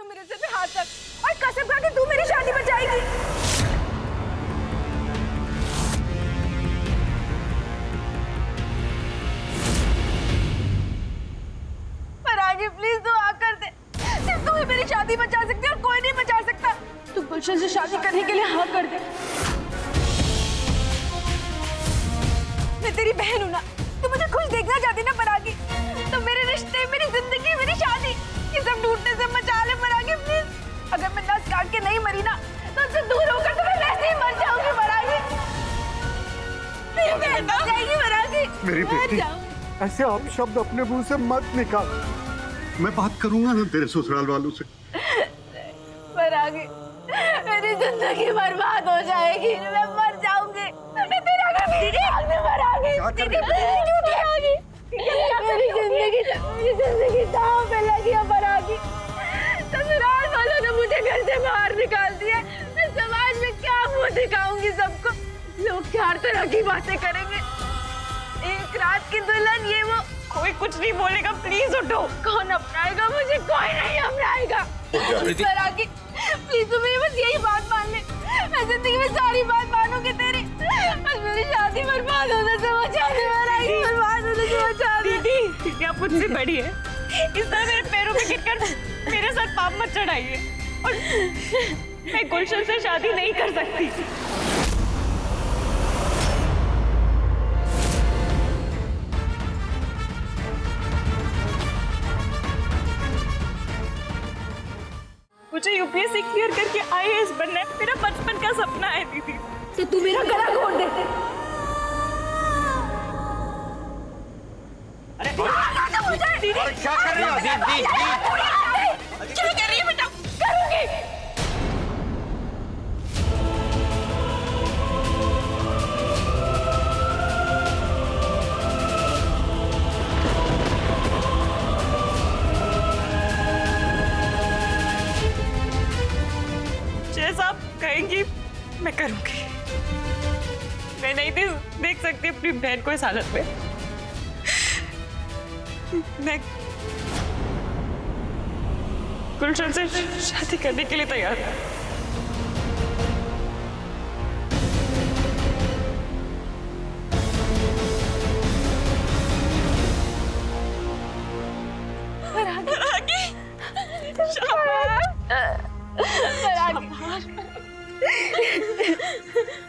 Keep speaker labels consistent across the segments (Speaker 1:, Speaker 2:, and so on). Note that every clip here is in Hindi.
Speaker 1: मेरे सर पे हाथ रख और कसम खा के तू मेरी शादी बचाएगी। परागी प्लीज तू आकर दे, सिर्फ तू ही मेरी शादी बचा सकती है और कोई नहीं बचा सकता। तू गुलशन से शादी करने के लिए हाँ कर दे। मैं तेरी बहन हूं ना, तू मुझे खुश देखना चाहती ना परागी, तो मेरे रिश्ते, मेरी जिंदगी, मेरी शादी ये सब टूटने से बचा ले परागी प्लीज। अगर मैं नस काट के नहीं मरी ना तो उससे दूर होकर तो मैं वैसे ही मर जाऊंगी परागी। मेरी बहन मर जाएगी परागी।
Speaker 2: मेरी बेटी, ऐसे आप शब्द अपने मुंह से मत निकाल। मैं बात करूंगा ना तेरे ससुराल वालों से।
Speaker 1: परागी मेरी जिंदगी बर्बाद हो जाएगी, मैं मर जाऊंगी। मैं तेरे आगे मेरी आग में मरांगी। दीदी परागी मेरी जिंदगी दांव पे लगी है परागी। ससुराल वालों ने मुझे घर से बाहर निकाल दिया। मैं समाज में क्या मुंह दिखाऊंगी सबको? लोग चार तरह की बातें करेंगे। एक रात की दुल्हन ये वो, कोई कुछ नहीं बोलेगा। प्लीज उठो। कौन अपनाएगा मुझे? कोई नहीं अपनाएगा। परागी प्लीज तू मेरी बस यही बात मान ले। मैं जिंदगी में सारी बात मानूंगी तेरी। बस मेरी शादी बर्बाद होने से बचा दे परागी, बर्बाद होने से बचा दे।
Speaker 3: दीदी आप मुझसे बड़ी है, इस तरह मेरे पैरों में गिरकर मेरे साथ पाप मत चढ़ाइए। और मैं गुलशन से शादी नहीं कर सकती। मुझे यूपीएससी क्लियर करके आईएएस बनना है, मेरा बचपन का सपना है दीदी।
Speaker 1: तो तू मेरा गला घोट दे।
Speaker 3: अरे
Speaker 1: दीदी
Speaker 2: क्या कर रही हो?
Speaker 1: क्या कर रही है बेटा? करूंगी।
Speaker 3: जैसा आप कहेंगी मैं करूंगी। मैं नहीं देख सकती अपनी बहन को इस हालत में। मैं गुलशन से शादी करने के लिए तैयार हूँ।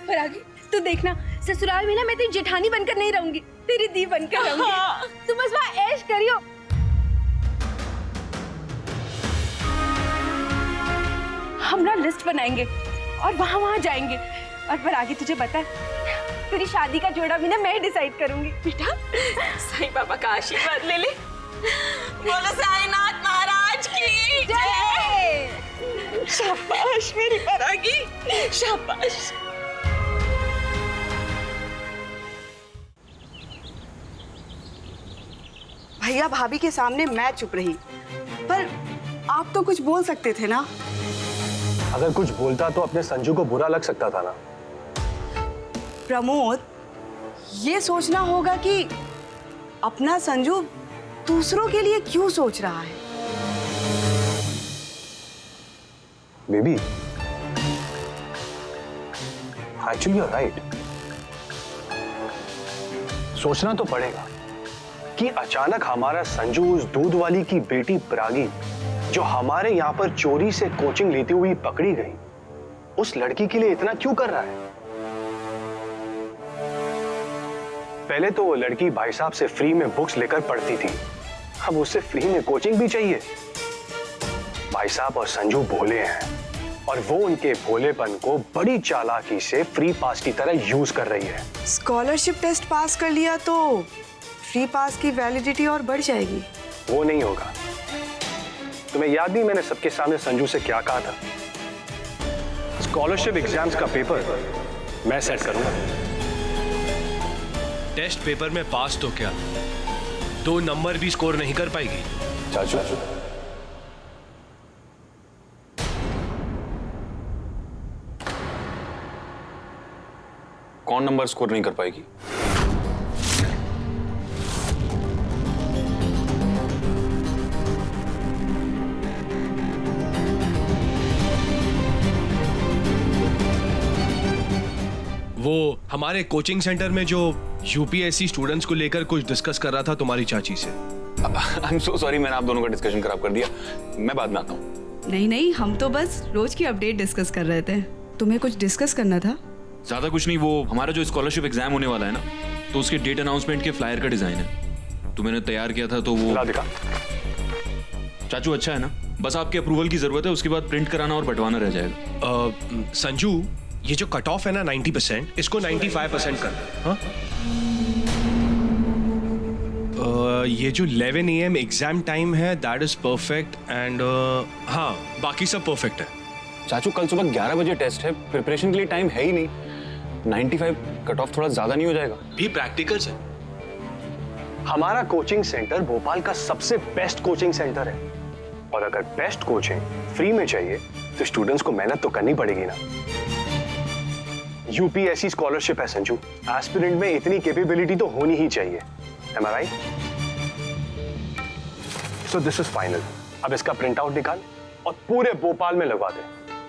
Speaker 1: परागी तू देखना, ससुराल में ना मैं तेरी जेठानी बनकर नहीं रहूंगी, तेरी दी बनकर रहूंगी। तू बस वहाँ ऐश करियो। हम ना लिस्ट बनाएंगे और वहाँ जाएंगे। और परागी तुझे पता है, तेरी शादी का जोड़ा भी ना मैं ही डिसाइड करूंगी।
Speaker 3: बेटा साईं बाबा का आशीर्वाद ले ले। बोलो साईनाथ महाराज की जय। शाबाश मेरी परागी, शाबाश।
Speaker 4: भैया भाभी के सामने मैं चुप रही, पर आप तो कुछ बोल सकते थे ना।
Speaker 5: अगर कुछ बोलता तो अपने संजू को बुरा लग सकता था ना।
Speaker 4: प्रमोद, ये सोचना होगा कि अपना संजू दूसरों के लिए क्यों सोच रहा है।
Speaker 5: Baby, actually you are right. सोचना तो पड़ेगा कि अचानक हमारा संजू उस दूध वाली की बेटी परागी, जो हमारे यहाँ पर चोरी से कोचिंग लेती हुई पकड़ी गई, उस लड़की के लिए इतना क्यों कर रहा है। पहले तो वो लड़की भाई साहब से फ्री में बुक्स लेकर पढ़ती थी, अब उससे फ्री में कोचिंग भी चाहिए। भाई साहब और संजू भोले हैं और वो उनके भोलेपन को बड़ी चालाकी से फ्री पास की तरह यूज कर रही है।
Speaker 4: स्कॉलरशिप टेस्ट पास कर लिया तो फ्री पास की वैलिडिटी और बढ़ जाएगी।
Speaker 5: वो नहीं होगा। तुम्हें याद नहीं मैंने सबके सामने संजू से क्या कहा था? स्कॉलरशिप एग्जाम्स का पेपर मैं सेट करूंगा।
Speaker 6: टेस्ट पेपर में पास तो क्या, 2 नंबर भी स्कोर नहीं कर पाएगी।
Speaker 5: चाचू,
Speaker 7: कौन नंबर स्कोर नहीं कर पाएगी?
Speaker 6: वो हमारे कोचिंग सेंटर में जो यूपीएससी स्टूडेंट्स को लेकर कुछ डिस्कस कर रहा था तुम्हारी चाची से।
Speaker 7: आई एम सो सॉरी, मैंने आप दोनों का डिस्कशन खराब कर दिया। मैं बाद में आता हूँ।
Speaker 4: नहीं नहीं, हम तो बस रोज की अपडेट डिस्कस कर रहे थे। तुम्हें कुछ डिस्कस करना था?
Speaker 7: ज्यादा कुछ नहीं, वो हमारा जो स्कॉलरशिप एग्जाम होने वाला है ना, तो उसके डेट अनाउंसमेंट के फ्लायर का डिजाइन है, तो मैंने तैयार किया था। तो वो
Speaker 5: ला दिखा।
Speaker 7: चाचू अच्छा है ना? बस आपके अप्रूवल की जरूरत है, उसके बाद प्रिंट कराना और बंटवाना रह जाएगा।
Speaker 6: संजू, ये जो कट ऑफ है ना 90%, इसको 95% कर। हाँ? ये जो 11 AM एग्जाम टाइम है दैट इज परफेक्ट एंड हाँ बाकी सब परफेक्ट है।
Speaker 7: चाचू कल सुबह 11 बजे टेस्ट है, प्रिपरेशन के लिए टाइम है ही नहीं। 95 कट ऑफ थोड़ा ज्यादा नहीं हो जाएगा?
Speaker 6: भी प्रैक्टिकल्स है।
Speaker 5: हमारा कोचिंग सेंटर भोपाल का सबसे बेस्ट कोचिंग सेंटर है, और अगर बेस्ट कोचिंग फ्री में चाहिए तो स्टूडेंट्स को मेहनत तो करनी पड़ेगी ना। यूपीएससी स्कॉलरशिप है संजू, एस्पिरेंट में इतनी कैपेबिलिटी तो होनी ही चाहिए। Am I right? So this is final. अब इसका प्रिंट आउट निकाल और पूरे भोपाल में लगवा दे।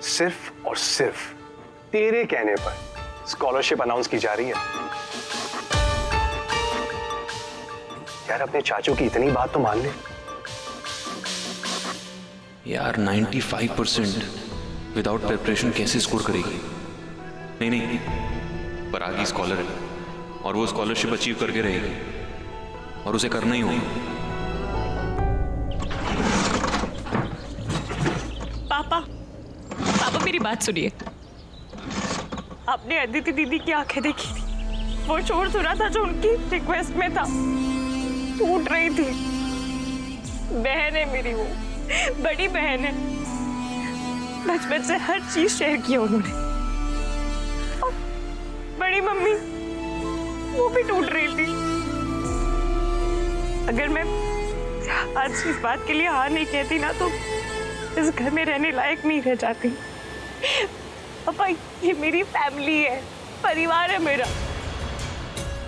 Speaker 5: सिर्फ और सिर्फ तेरे कहने पर स्कॉलरशिप अनाउंस की जा रही है। यार अपने चाचू की इतनी बात तो मान ले।
Speaker 7: यार 95% विदाउट प्रिपरेशन कैसे स्कोर करेगी? नहीं, पर आगे स्कॉलर है और वो स्कॉलरशिप अचीव करके रहेगी, और उसे करना ही होगा।
Speaker 3: पापा मेरी बात सुनिए। आपने अदिति दीदी की आंखें देखी थी? वो शोर सुना था जो उनकी रिक्वेस्ट में था, टूट रही थी। बहन है मेरी, वो बड़ी बहन है। बचपन से हर चीज शेयर की उन्होंने। और बड़ी मम्मी वो भी टूट रही थी। अगर मैं आज इस बात के लिए हाँ नहीं कहती ना, तो इस घर में रहने लायक नहीं रह जाती। पापा ये मेरी फैमिली है, परिवार है मेरा।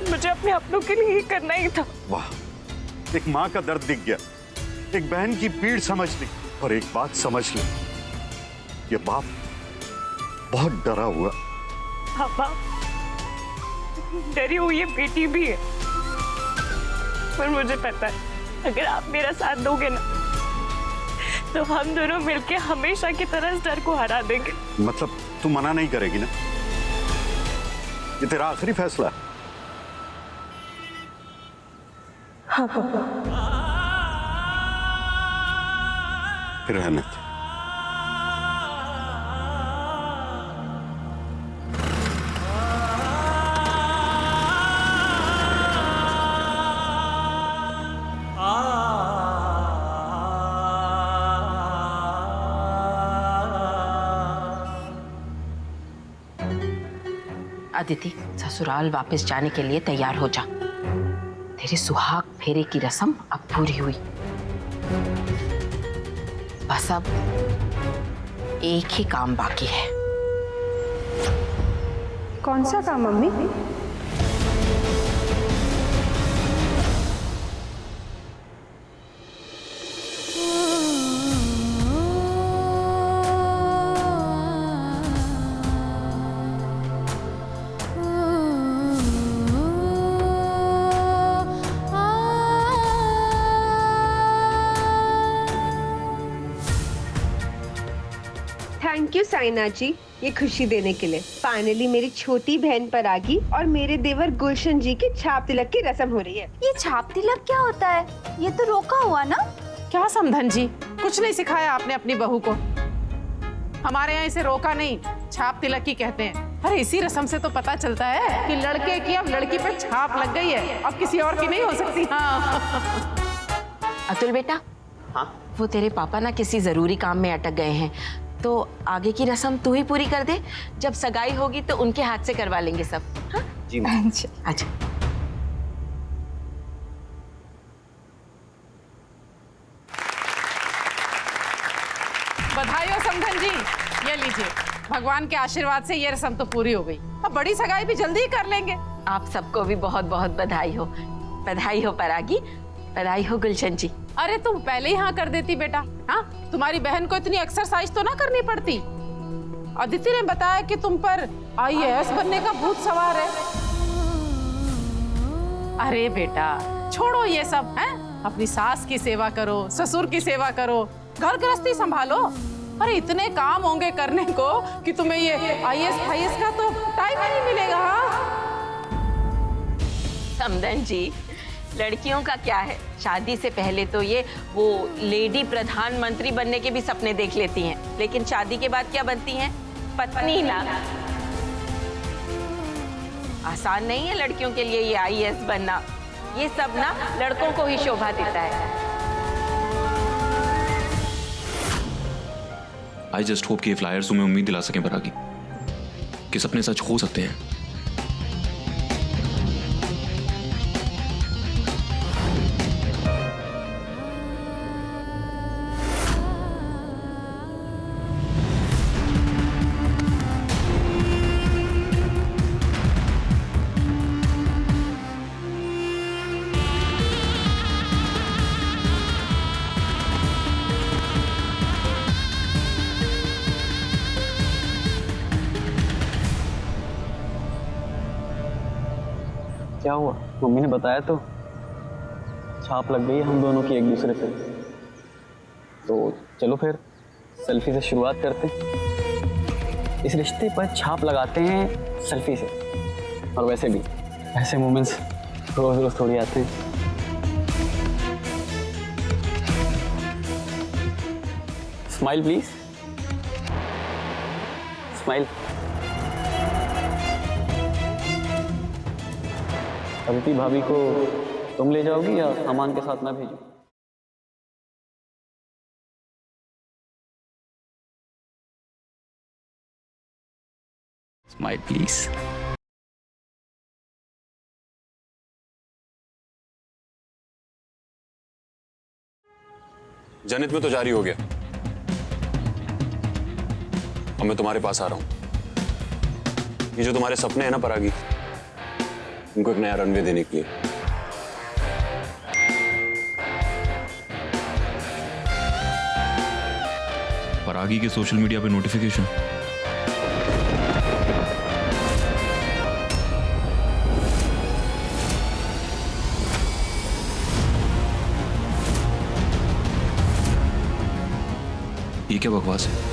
Speaker 3: मुझे अपने अपनों के लिए ही करना ही था।
Speaker 2: वाह, एक माँ का दर्द दिख गया, एक बहन की पीड़ समझ ली। और एक बात समझ ले, ये बाप बहुत डरा हुआ।
Speaker 3: पापा डरी हुई ये बेटी भी है, पर मुझे पता है अगर आप मेरा साथ दोगे ना, तो हम दोनों मिलके हमेशा की तरह इस डर को हरा देंगे।
Speaker 2: मतलब तू मना नहीं करेगी ना? ये तेरा आखिरी फैसला है?
Speaker 3: हाँ पापा।
Speaker 2: फिर रहने दे।
Speaker 1: अदिति, ससुराल वापस जाने के लिए तैयार हो जा। तेरे सुहाग फेरे की रस्म अब पूरी हुई। बस अब एक ही काम बाकी है।
Speaker 8: कौन सा काम मम्मी? थैंक यू साइना जी, ये खुशी देने के लिए। फाइनली मेरी छोटी बहन परागी और मेरे देवर गुलशन जी की छाप तिलक की रस्म हो रही है।
Speaker 9: ये छाप तिलक क्या होता है? ये तो रोका हुआ ना?
Speaker 10: क्या समधन जी, कुछ नहीं सिखाया आपने अपनी बहू को। हमारे यहाँ इसे रोका नहीं, छाप तिलक ही कहते हैं। अरे इसी रस्म से तो पता चलता है कि लड़के की अब लड़की पे छाप लग गई है, अब किसी और की नहीं हो सकती। हाँ
Speaker 1: अतुल बेटा, हाँ? वो तेरे पापा ना किसी जरूरी काम में अटक गए हैं, तो आगे की रस्म तू ही पूरी कर दे। जब सगाई होगी तो उनके हाथ से करवा लेंगे सब। हाँ?
Speaker 7: जी मैम।
Speaker 1: अच्छा।
Speaker 10: बधाई हो समधन जी, ये लीजिए। भगवान के आशीर्वाद से ये रस्म तो पूरी हो गई, अब बड़ी सगाई भी जल्दी ही कर लेंगे।
Speaker 1: आप सबको भी बहुत बहुत बधाई हो। बधाई हो परागी, बधाई हो गुलशन जी।
Speaker 10: अरे तुम पहले ही हाँ कर देती बेटा। हाँ, तुम्हारी बहन को इतनी एक्सरसाइज तो ना करनी पड़ती। अदिति ने बताया कि तुम पर आईएएस बनने का भूत सवार है। अरे बेटा छोड़ो ये सब, हैं? अपनी सास की सेवा करो, ससुर की सेवा करो, घर गृहस्थी संभालो। अरे इतने काम होंगे करने को कि तुम्हें ये आईएएस का तो टाइम ही नहीं मिलेगा।
Speaker 1: समदन जी, लड़कियों का क्या है, शादी से पहले तो ये वो लेडी प्रधानमंत्री बनने के भी सपने देख लेती हैं, लेकिन शादी के बाद क्या बनती हैं? पत्नी ना। आसान नहीं है लड़कियों के लिए ये आईएएस बनना। ये सब ना लड़कों को ही शोभा देता है।
Speaker 7: आई जस्ट होप कि ये फ्लायर्स तुम्हें उम्मीद दिला सकें परागी कि सपने सच हो सकते हैं।
Speaker 11: क्या हुआ? मम्मी ने बताया तो छाप लग गई हम दोनों की एक दूसरे पे। तो चलो फिर सेल्फी से शुरुआत करते हैं। इस रिश्ते पर छाप लगाते हैं सेल्फी से। और वैसे भी ऐसे मोमेंट्स रोज रोज थोड़ी आते हैं। Smile please, smile. अदिति भाभी को तुम ले जाओगी या सामान के साथ मैं भेजूं? Smile please.
Speaker 12: जनित में तो जारी हो गया और मैं तुम्हारे पास आ रहा हूं। ये जो तुम्हारे सपने हैं ना परागी, उनको एक नया रनवे देने के लिए।
Speaker 7: परागी के सोशल मीडिया पे नोटिफिकेशन। ये क्या बकवास है?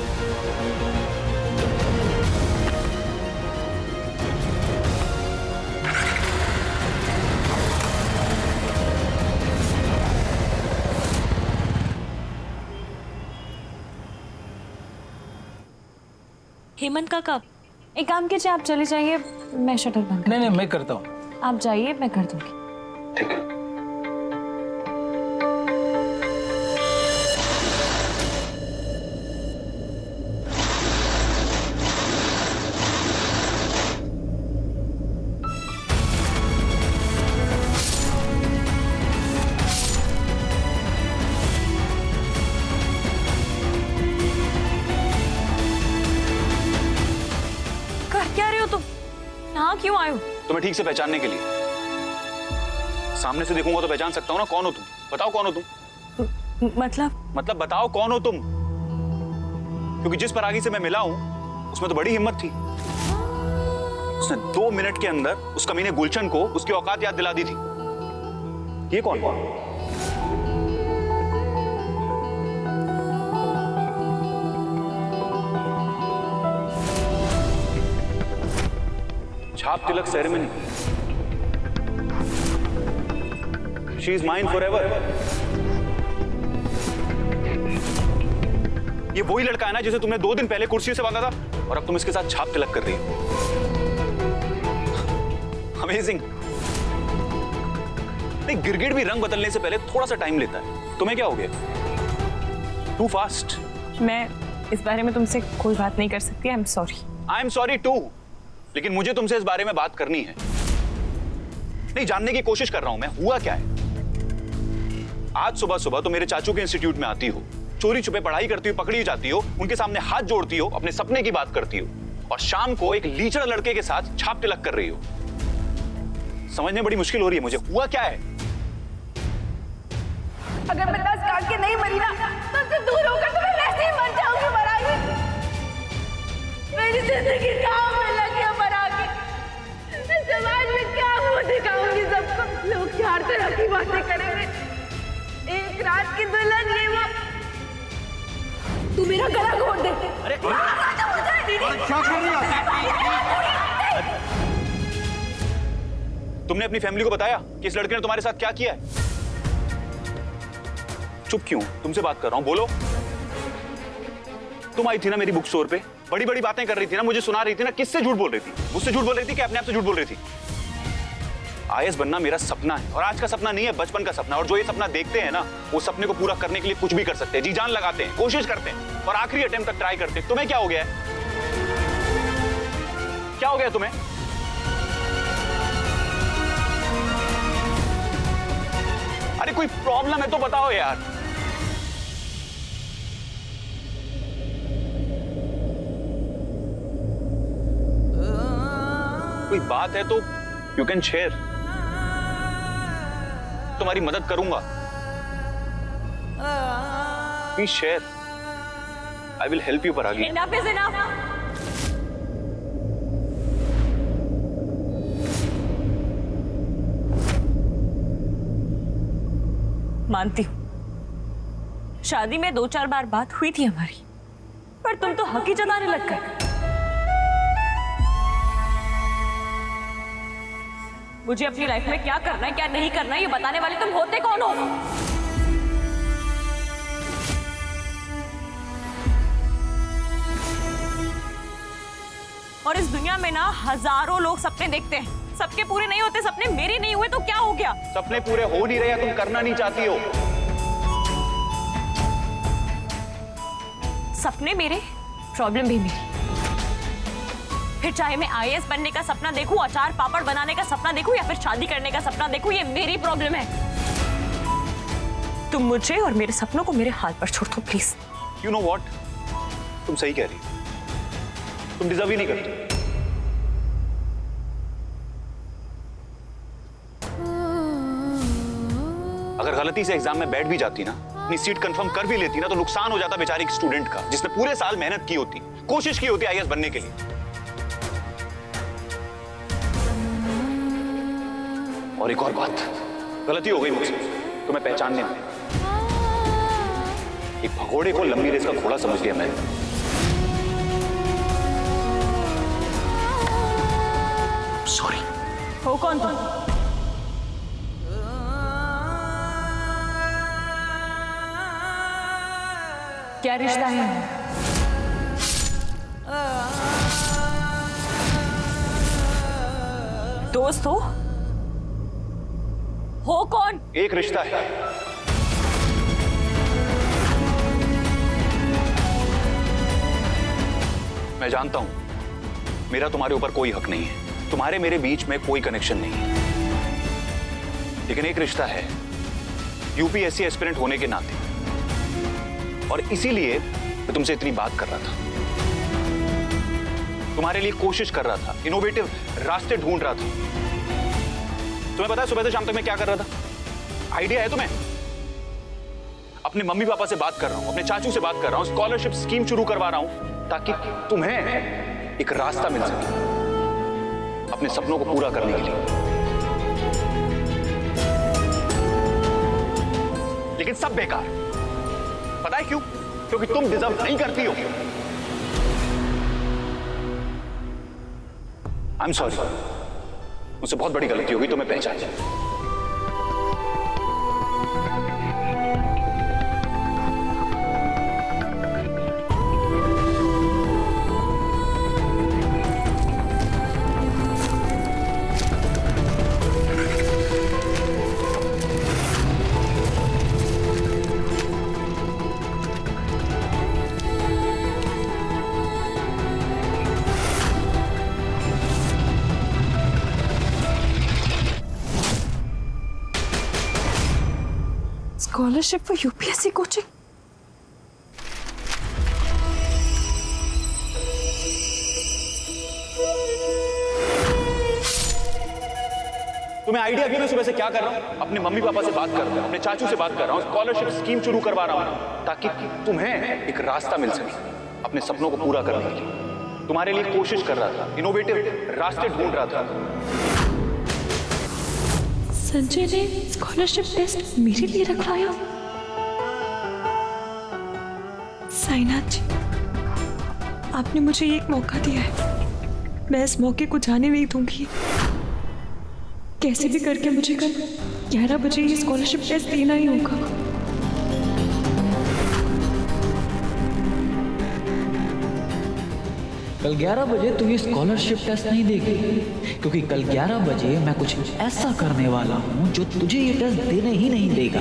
Speaker 3: हेमंत काका, एक काम कीजिए, आप चले जाइए, मैं शटर बंद कर।
Speaker 11: नहीं मैं करता हूँ।
Speaker 3: आप जाइए, मैं कर दूंगी।
Speaker 5: ठीक है।
Speaker 3: यहाँ क्यों आए हो?
Speaker 12: तुम्हें ठीक से पहचानने के लिए। सामने से देखूंगा तो पहचान सकता हूँ ना कौन हो तुम। बताओ कौन हो तुम। मतलब बताओ कौन हो तुम, क्योंकि जिस परागी से मैं मिला हूं उसमें तो बड़ी हिम्मत थी। उसने 2 मिनट के अंदर उस कमीने गुलशन को उसकी औकात याद दिला दी थी। ये कौन? छाप तिलक ceremony. She is mine forever. ये वही लड़का है ना जिसे तुमने 2 दिन पहले कुर्सी से बांधा था, और अब तुम इसके साथ छाप तिलक कर रही हो। अमेजिंग। नहीं, गिरगिट भी रंग बदलने से पहले थोड़ा सा टाइम लेता है। तुम्हें क्या हो गया? Too fast.
Speaker 3: मैं इस बारे में तुमसे कोई बात नहीं कर सकती। I am sorry.
Speaker 12: I am sorry too, लेकिन मुझे तुमसे इस बारे में बात करनी है। नहीं, जानने की कोशिश कर रहा हूं मैं, हुआ क्या है। आज सुबह सुबह तो मेरे चाचू के इंस्टीट्यूट में आती हो, चोरी छुपे पढ़ाई करती हो, पकड़ी जाती हो, उनके सामने हाथ जोड़ती हो, अपने सपने की बात करती हो, और शाम को एक लीचड़ लड़के के साथ छाप तिलक कर रही हो। समझने बड़ी मुश्किल हो रही है मुझे, हुआ क्या है।
Speaker 1: अगर मैं 10 काट के नहीं मरी ना, तो उससे दूर होकर तो मैं वैसे ही मर जाऊंगी। की दुल्हन ये वो। तू मेरा गला घोट दे। अरे
Speaker 2: क्या कर रही है?
Speaker 12: तुमने अपनी फैमिली को बताया कि इस लड़के ने तुम्हारे साथ क्या किया है? चुप क्यों? तुमसे बात कर रहा हूं, बोलो। तुम आई थी ना मेरी बुक स्टोर पे, बड़ी बड़ी बातें कर रही थी ना, मुझे सुना रही थी ना। किससे झूठ बोल रही थी? मुझसे झूठ बोल रही थी कि अपने आप से झूठ बोल रही थी? आईएएस बनना मेरा सपना है, और आज का सपना नहीं है, बचपन का सपना। और जो ये सपना देखते हैं ना, वो सपने को पूरा करने के लिए कुछ भी कर सकते हैं, जी जान लगाते हैं, कोशिश करते हैं, और आखिरी अटेम्प्ट तक ट्राई करते हैं। तुम्हें क्या हो गया है? क्या हो गया तुम्हें? अरे कोई प्रॉब्लम है तो बताओ यार। कोई बात है तो यू कैन शेयर। तुम्हारी मदद करूंगा, please share. I will help you परागी।
Speaker 3: Enough is enough. मानती हूं, शादी में 2-4 बार बात हुई थी हमारी, पर तुम तो हक ही जताने लग गए। मुझे अपनी लाइफ में क्या करना है क्या नहीं करना है ये बताने वाले तुम होते कौन हो? और इस दुनिया में ना हजारों लोग सपने देखते हैं, सबके पूरे नहीं होते सपने। मेरे नहीं हुए तो क्या हो गया?
Speaker 12: सपने पूरे हो नहीं रहे, तुम करना नहीं चाहती हो।
Speaker 3: सपने मेरे, प्रॉब्लम भी मेरी। फिर चाहे मैं आईएएस बनने का सपना देखूं, अचार पापड़ बनाने का सपना देखूं, या फिर शादी करने का सपना देखूं, ये मेरी प्रॉब्लम है। तुम मुझे और मेरे सपनों को मेरे हाथ पर छोड़ दो प्लीज।
Speaker 12: यू नो व्हाट, तुम सही कह रही हो, तुम डिजर्व ही नहीं करती। अगर गलती से एग्जाम में बैठ भी जाती ना, अपनी सीट कंफर्म कर भी लेती ना, तो नुकसान हो जाता बेचारे एक स्टूडेंट का, जिसने पूरे साल मेहनत की होती, कोशिश की होती आईएएस बनने के लिए। और एक और बात, गलती हो गई मुझसे तुम्हें पहचानने में। एक भगोड़े को लंबी रेस का घोड़ा समझ लिया मैंने। सॉरी।
Speaker 3: हो कौन तुम? क्या रिश्ता है? दोस्त हो कौन?
Speaker 12: एक रिश्ता है। मैं जानता हूं मेरा तुम्हारे ऊपर कोई हक नहीं है, तुम्हारे मेरे बीच में कोई कनेक्शन नहीं है, लेकिन एक रिश्ता है यूपीएससी एस्पिरेंट होने के नाते, और इसीलिए मैं तुमसे इतनी बात कर रहा था, तुम्हारे लिए कोशिश कर रहा था, इनोवेटिव रास्ते ढूंढ रहा था। तुम्हें पता है सुबह से शाम तक मैं क्या कर रहा था? आइडिया है तुम्हें? अपने मम्मी पापा से बात कर रहा हूं, अपने चाचू से बात कर रहा हूं, स्कॉलरशिप स्कीम शुरू करवा रहा हूं, ताकि तुम्हें एक रास्ता मिल सके अपने सपनों को पूरा करने के लिए। लेकिन सब बेकार। पता है क्यों? क्योंकि तुम डिजर्व नहीं करती हो। आई एम सॉरी, मुझसे बहुत बड़ी गलती होगी, तुम्हें पहचान।
Speaker 3: Scholarship for UPSC coaching.
Speaker 12: तुम्हें आइडिया क्यों? मैं सुबह से क्या कर रहा हूं? अपने मम्मी पापा से बात कर रहा हूं, अपने चाचू से बात कर रहा हूं, स्कॉलरशिप स्कीम शुरू करवा रहा हूं, ताकि तुम्हें एक रास्ता मिल सके अपने सपनों को पूरा करने के लिए। तुम्हारे लिए कोशिश कर रहा था, इनोवेटिव रास्ते ढूंढ रहा था।
Speaker 3: संजय ने स्कॉलरशिप टेस्ट मेरे लिए रखवाया। साईनाथ जी, आपने मुझे एक मौका दिया है, मैं इस मौके को जाने नहीं दूंगी। कैसे भी करके मुझे कल 11 बजे ये स्कॉलरशिप टेस्ट देना ही होगा।
Speaker 11: कल 11 बजे तू ये स्कॉलरशिप टेस्ट नहीं देगी, क्योंकि कल 11 बजे मैं कुछ ऐसा करने वाला हूँ जो तुझे ये टेस्ट देने ही नहीं देगा।